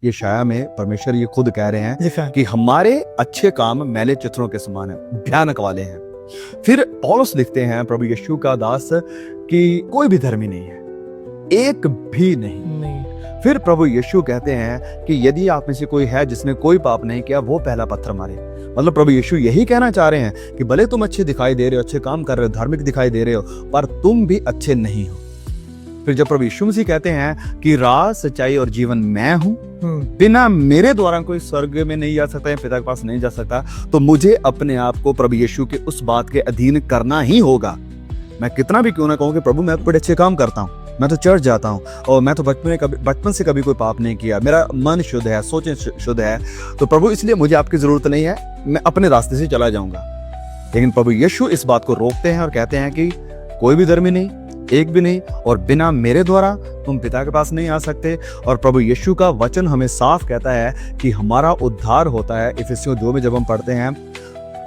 ये शाया में परमेश्वर ये खुद कह रहे हैं कि हमारे अच्छे काम मैले चित्रों के समान है, भयानक वाले हैं। फिर पौलुस लिखते हैं प्रभु यीशु का दास कि कोई भी धर्मी नहीं है, एक भी नहीं। फिर प्रभु यीशु कहते हैं कि यदि आप में से कोई है जिसने कोई पाप नहीं किया, वो पहला पत्थर मारे। मतलब प्रभु यीशु यही कहना चाह रहे हैं कि भले तुम अच्छे दिखाई दे रहे हो, अच्छे काम कर रहे हो, धार्मिक दिखाई दे रहे हो, पर तुम भी अच्छे नहीं हो। फिर जब प्रभु यीशु मसीह कहते हैं कि राह, सच्चाई और जीवन मैं हूं, बिना मेरे द्वारा कोई स्वर्ग में नहीं जा सकता या पिता के पास नहीं जा सकता, तो मुझे अपने आप को प्रभु यीशु के उस बात के अधीन करना ही होगा। मैं कितना भी क्यों ना कहूं कि प्रभु मैं बड़े अच्छे काम करता हूं, मैं तो चर्च जाता हूँ और मैं तो बचपन से कभी कोई पाप नहीं किया, मेरा मन शुद्ध है, सोचें शुद्ध है, तो प्रभु इसलिए मुझे आपकी जरूरत नहीं है, मैं अपने रास्ते से चला जाऊंगा। लेकिन प्रभु यीशु इस बात को रोकते हैं और कहते हैं कि कोई भी धर्मी नहीं, एक भी नहीं, और बिना मेरे द्वारा तुम पिता के पास नहीं आ सकते। और प्रभु यीशु का वचन हमें साफ कहता है कि हमारा उद्धार होता है इफिसियों 2 में जब हम पढ़ते हैं,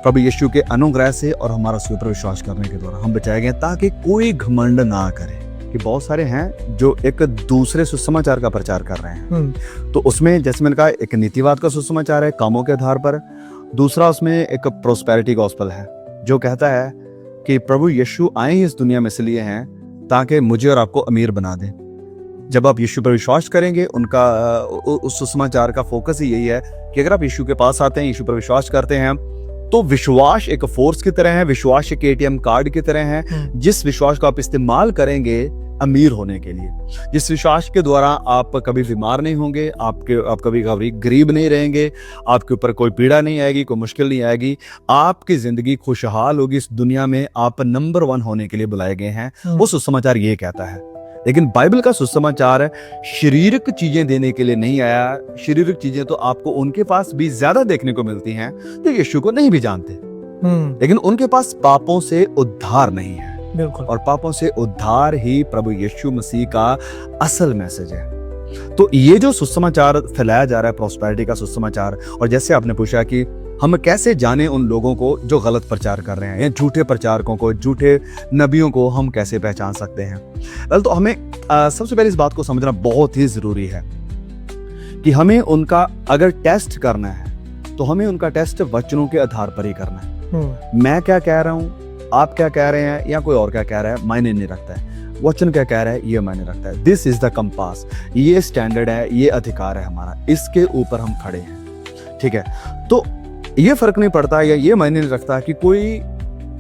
प्रभु यीशु के अनुग्रह से और हमारा उसके ऊपर विश्वास करने के द्वारा हम बचाए गए, ताकि कोई घमंड ना करे। कि बहुत सारे हैं जो एक दूसरे सुसमाचार का प्रचार कर रहे हैं, तो उसमें जैसे मैंने कहा एक नीतिवाद का सुसमाचार है कामों के आधार पर, दूसरा उसमें एक प्रोस्पेरिटी गॉस्पेल है जो कहता है कि प्रभु यीशु आए ही इस दुनिया में इसलिए हैं ताकि मुझे और आपको अमीर बना दें। जब आप यीशु पर विश्वास करेंगे, उनका उस सुसमाचार का फोकस ही यही है कि अगर आप यीशु के पास आते हैं, यीशु पर विश्वास करते हैं, तो विश्वास एक फोर्स की तरह है, विश्वास एक ATM कार्ड की तरह है, जिस विश्वास को आप इस्तेमाल करेंगे अमीर होने के लिए, जिस विश्वास के द्वारा आप कभी बीमार नहीं होंगे, आप कभी गरीब नहीं रहेंगे, आपके ऊपर कोई पीड़ा नहीं आएगी, कोई मुश्किल नहीं आएगी, आपकी जिंदगी खुशहाल होगी। इस दुनिया में आप नंबर 1 होने के लिए बुलाए गए हैं, वो सुसमाचार ये कहता है। लेकिन बाइबल का सुसमाचार शारीरिक चीजें देने के लिए नहीं आया। शारीरिक चीजें तो आपको उनके पास भी ज्यादा देखने को मिलती हैं जो यीशु को नहीं भी जानते, लेकिन उनके पास पापों से उद्धार नहीं है। बिल्कुल। और पापों से उद्धार ही प्रभु यीशु मसीह का असल मैसेज है। तो ये जो सुसमाचार फैलाया जा रहा है, प्रोस्पेरिटी का सुसमाचार, और जैसे आपने पूछा कि हम कैसे जाने उन लोगों को जो गलत प्रचार कर रहे हैं, या झूठे प्रचारकों को, झूठे नबियों को हम कैसे पहचान सकते हैं। वेल, तो हमें सबसे पहले इस बात को समझना बहुत ही जरूरी है कि हमें उनका अगर टेस्ट करना है तो हमें उनका टेस्ट वचनों के आधार पर ही करना है। मैं क्या कह रहा हूँ, आप क्या कह रहे हैं, या कोई और क्या कह रहा है, मायने नहीं रखता है। वचन क्या कह रहा है ये मायने रखता है। दिस इज द कंपास, ये स्टैंडर्ड है, ये अधिकार है हमारा, इसके ऊपर हम खड़े हैं। ठीक है, तो ये फर्क नहीं पड़ता या ये मायने नहीं रखता कि कोई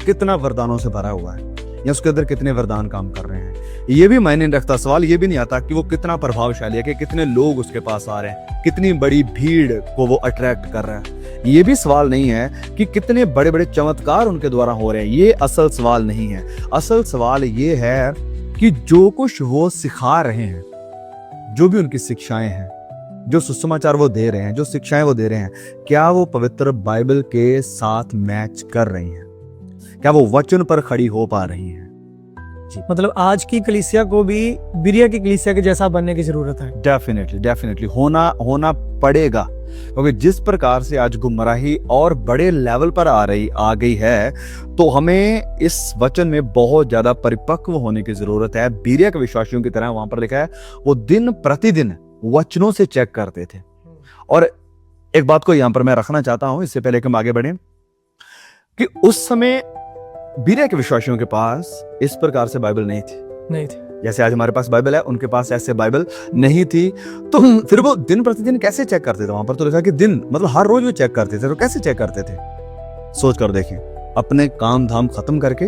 कितना वरदानों से भरा हुआ है या उसके अंदर कितने वरदान काम कर रहे हैं, ये भी मायने नहीं रखता। सवाल ये भी नहीं आता कि वो कितना प्रभावशाली है, कि कितने लोग उसके पास आ रहे हैं, कितनी बड़ी भीड़ को वो अट्रैक्ट कर रहा है। ये भी सवाल नहीं है कि कितने बड़े बड़े चमत्कार उनके द्वारा हो रहे हैं, ये असल सवाल नहीं है। असल सवाल ये है कि जो कुछ वो सिखा रहे हैं, जो भी उनकी शिक्षाएं हैं, जो सुसमाचार वो दे रहे हैं, जो शिक्षाएं वो दे रहे हैं, क्या वो पवित्र बाइबल के साथ मैच कर रही हैं, क्या वो वचन पर खड़ी हो पा रही हैं। मतलब आज की कलीसिया को भी बिरिया की कलीसिया के जैसा बनने की जरूरत है। डेफिनेटली होना पड़ेगा, क्योंकि जिस प्रकार से आज गुमराही और बड़े लेवल पर आ गई है, तो हमें इस वचन में बहुत ज्यादा परिपक्व होने की जरूरत है। बिरिया के विश्वासियों की तरह वहां पर लिखा है वो दिन प्रतिदिन वचनों से चेक करते थे। और एक बात को यहां पर मैं रखना चाहता हूं, इससे पहले कि हम आगे बढ़े, कि उस समय बिरिया के विश्वासियों के पास इस प्रकार से बाइबल नहीं थी। जैसे आज हमारे पास बाइबल है, उनके पास ऐसे बाइबल नहीं थी। तो फिर वो दिन प्रतिदिन कैसे चेक करते थे? वहां पर तो लिखा कि दिन मतलब हर रोज वो चेक करते थे। तो कैसे चेक करते थे? सोच कर देखें, अपने काम धाम खत्म करके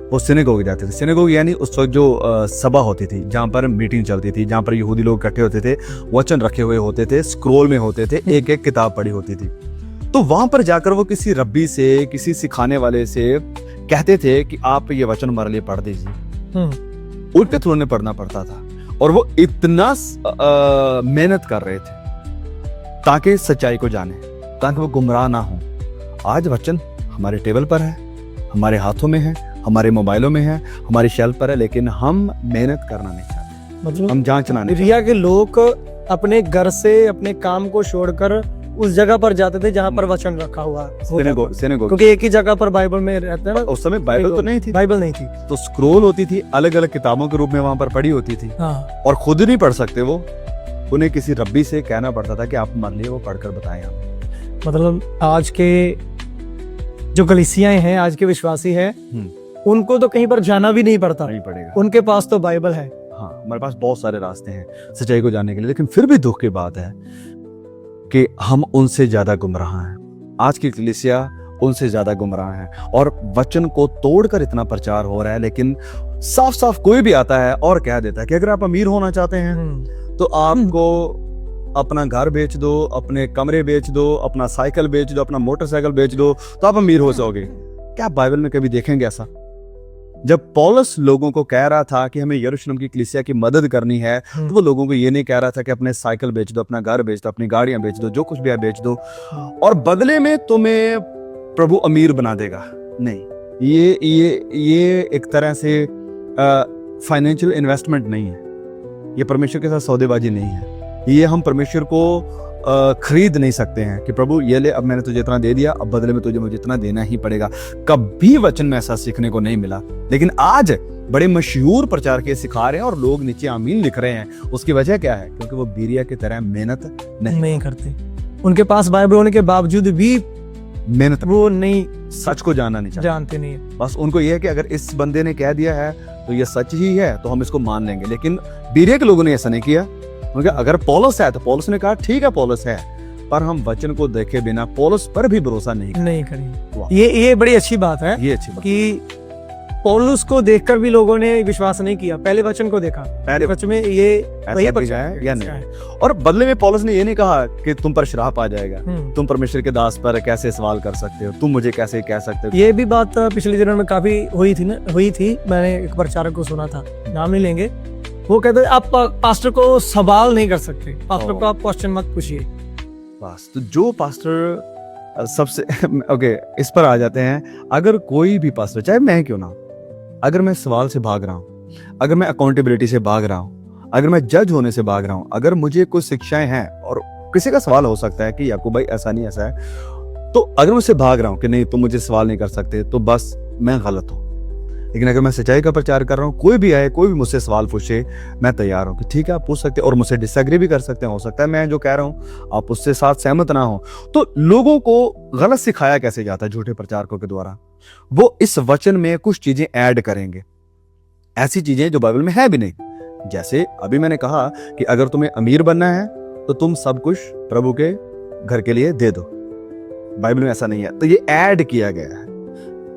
वो सिनेगोग जाते थे। सिनेगोग यानी उस वक्त जो सभा होती थी, जहां पर मीटिंग चलती थी, जहां पर यहूदी लोग इकट्ठे होते थे, वचन रखे हुए होते थे, स्क्रोल में होते थे, एक एक किताब पढ़ी होती थी। तो वहां पर जाकर वो किसी रब्बी से, किसी सिखाने वाले से कहते थे कि आप ये वचन हमारे लिए पढ़ दीजिए। उनके थ्रू उन्हें पढ़ना पड़ता था, और वो इतना मेहनत कर रहे थे ताकि सच्चाई को जाने, ताकि वो गुमराह ना हो। आज वचन हमारे टेबल पर है, हमारे हाथों में है, हमारे मोबाइलों में है, हमारी शेल्फ पर है, लेकिन हम मेहनत करना नहीं चाहते। मतलब हम जांचना नहीं। बिरिया के लोग अपने घर से, अपने काम को छोड़कर उस जगह पर जाते थे जहाँ पर वचन रखा हुआ है, सिनेगोग, क्योंकि एक ही जगह पर बाइबल में रहते हैं ना। उस समय बाइबल तो नहीं थी, बाइबल नहीं थी, तो स्क्रोल होती थी, अलग अलग किताबों के रूप में वहां पर पढ़ी होती थी। हाँ। और खुद नहीं पढ़ सकते वो, उन्हें किसी रब्बी से कहना पड़ता था कि आप हमारे लिए वो पढ़कर बताएं आप। मतलब आज के जो कलीसियाएं हैं, आज के विश्वासी हैं, उनको तो कहीं पर जाना भी नहीं पड़ता, नहीं पड़ेगा, उनके पास तो बाइबल है। हाँ, हमारे पास बहुत सारे रास्ते हैं सच्चाई को जानने के लिए, लेकिन फिर भी दुख की बात है कि हम उनसे ज्यादा गुमराह हैं। आज की कलीसिया उनसे ज्यादा गुमराह है और वचन को तोड़कर इतना प्रचार हो रहा है, लेकिन साफ साफ कोई भी आता है और कह देता है कि अगर आप अमीर होना चाहते हैं तो आपको अपना घर बेच दो, अपने कमरे बेच दो, अपना साइकिल बेच दो, अपना मोटरसाइकिल बेच दो, तो आप अमीर हो जाओगे। क्या बाइबल में कभी देखेंगे ऐसा? जब पौलुस लोगों को कह रहा था कि हमें यरूशलेम की कलीसिया की मदद करनी है, तो वो लोगों को ये नहीं कह रहा था कि अपने साइकिल बेच दो, अपना घर बेच दो, अपनी गाड़ियां बेच दो, जो कुछ भी है बेच दो और बदले में तुम्हें प्रभु अमीर बना देगा। नहीं, ये एक तरह से फाइनेंशियल इन्वेस्टमेंट नहीं है, ये परमेश्वर के साथ सौदेबाजी नहीं है। ये हम परमेश्वर को खरीद नहीं सकते हैं कि प्रभु ये ले, अब मैंने तुझे इतना दे दिया, अब बदले में तुझे मुझे इतना देना ही पड़ेगा। कभी वचन में ऐसा सीखने को नहीं मिला, लेकिन आज बड़े मशहूर प्रचार के सिखा रहे हैं और लोग नीचे आमीन लिख रहे हैं। उसकी वजह क्या है? क्योंकि वो बीरिया की तरह मेहनत नहीं करते। उनके पास बाइबल होने के बावजूद भी मेहनत, वो नहीं, सच को जानना नहीं जानते नहीं है। बस उनको ये है कि अगर इस बंदे ने कह दिया है तो ये सच ही है, तो हम इसको मान लेंगे। लेकिन बीरिया के लोगों ने ऐसा नहीं किया। उनका अगर पौलुस है तो पौलुस ने कहा ठीक है पौलुस है, पर हम वचन को देखे बिना पौलुस पर भी भरोसा नहीं करेंगे। ये बड़ी अच्छी बात है, ये अच्छी बात कि पौलुस को देखकर भी लोगों ने विश्वास नहीं किया, पहले वचन को देखा, पहले वचन में ये वही प्रचार या नहीं। और बदले में पौलुस ने ये नहीं कहा कि तुम पर श्राप आ जाएगा, तुम परमेश्वर के दास पर कैसे सवाल कर सकते हो, तुम मुझे कैसे कह सकते हो। ये भी बात पिछले दिनों में काफी हुई थी। मैंने एक प्रचारक को सुना था, नाम नहीं लेंगे, वो कहते आप पास्टर को सवाल नहीं कर सकते, पास्टर को आप क्वेश्चन मत पूछिए। बस, तो जो पास्टर सबसे ओके, इस पर आ जाते हैं। अगर कोई भी पास्टर, चाहे मैं क्यों ना, अगर मैं सवाल से भाग रहा हूँ, अगर मैं अकाउंटेबिलिटी से भाग रहा हूँ, अगर मैं जज होने से भाग रहा हूँ, अगर मुझे कुछ शिक्षाएं हैं और किसी का सवाल हो सकता है कि याकूब भाई ऐसा नहीं ऐसा है, तो अगर मैं उससे भाग रहा हूँ कि नहीं तुम मुझे सवाल नहीं कर सकते, तो बस मैं गलत हूँ। लेकिन अगर मैं सच्चाई का प्रचार कर रहा हूँ, कोई भी आए, कोई भी मुझसे सवाल पूछे, मैं तैयार हूँ कि ठीक है आप पूछ सकते हैं और मुझसे डिसएग्री भी कर सकते हैं। हो सकता है मैं जो कह रहा हूँ आप उससे साथ सहमत ना हो। तो लोगों को गलत सिखाया कैसे जाता है झूठे प्रचारकों के द्वारा? वो इस वचन में कुछ चीजें ऐड करेंगे, ऐसी चीजें जो बाइबल में है भी नहीं। जैसे अभी मैंने कहा कि अगर तुम्हें अमीर बनना है तो तुम सब कुछ प्रभु के घर के लिए दे दो, बाइबल में ऐसा नहीं है, तो ये ऐड किया गया है।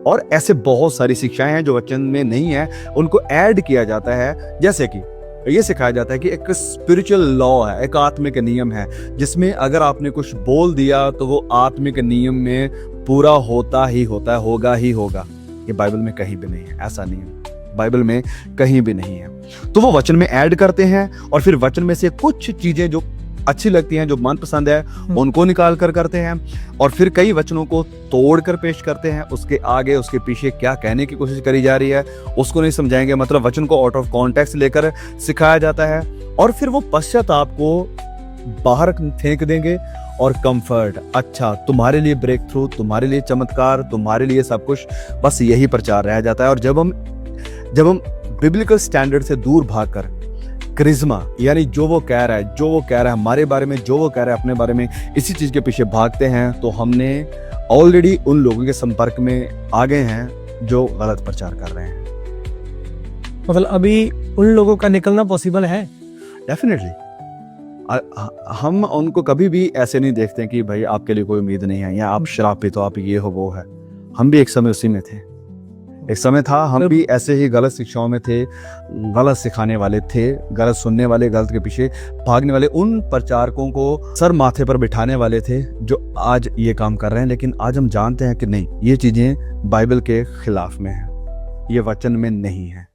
और ऐसे बहुत सारी शिक्षाएं हैं जो वचन में नहीं है, उनको ऐड किया जाता है। जैसे कि ये सिखाया जाता है कि एक स्पिरिचुअल लॉ है, एक आत्मिक नियम है, जिसमें अगर आपने कुछ बोल दिया तो वो आत्मिक नियम में पूरा होता ही होता है, होगा ही होगा। ये बाइबल में कहीं भी नहीं है, ऐसा नहीं है, बाइबल में कहीं भी नहीं है। तो वो वचन में ऐड करते हैं और फिर वचन में से कुछ चीजें जो अच्छी लगती हैं, जो मनपसंद है, उनको निकाल कर करते हैं और फिर कई वचनों को तोड़कर पेश करते हैं। उसके आगे उसके पीछे क्या कहने की कोशिश करी जा रही है उसको नहीं समझाएंगे, मतलब वचन को आउट ऑफ कॉन्टेक्स्ट लेकर सिखाया जाता है और फिर वो पश्चाताप को बाहर फेंक देंगे और कंफर्ट, अच्छा तुम्हारे लिए ब्रेक थ्रू, तुम्हारे लिए चमत्कार, तुम्हारे लिए सब कुछ, बस यही प्रचार रह जाता है। और जब हम बिब्लिकल स्टैंडर्ड से दूर भागकर करिश्मा यानी जो वो कह रहा है हमारे बारे में, जो वो कह रहा है अपने बारे में, इसी चीज के पीछे भागते हैं, तो हमने ऑलरेडी उन लोगों के संपर्क में आ गए हैं जो गलत प्रचार कर रहे हैं। मतलब अभी उन लोगों का निकलना पॉसिबल है? डेफिनेटली। हम उनको कभी भी ऐसे नहीं देखते कि भाई आपके लिए कोई उम्मीद नहीं है या आप श्रापित हो, आप ये हो वो है। हम भी एक समय उसी में थे, एक समय था हम भी ऐसे ही गलत शिक्षाओं में थे, गलत सिखाने वाले थे, गलत सुनने वाले, गलत के पीछे भागने वाले, उन प्रचारकों को सर माथे पर बिठाने वाले थे जो आज ये काम कर रहे हैं। लेकिन आज हम जानते हैं कि नहीं, ये चीजें बाइबल के खिलाफ में है, ये वचन में नहीं है।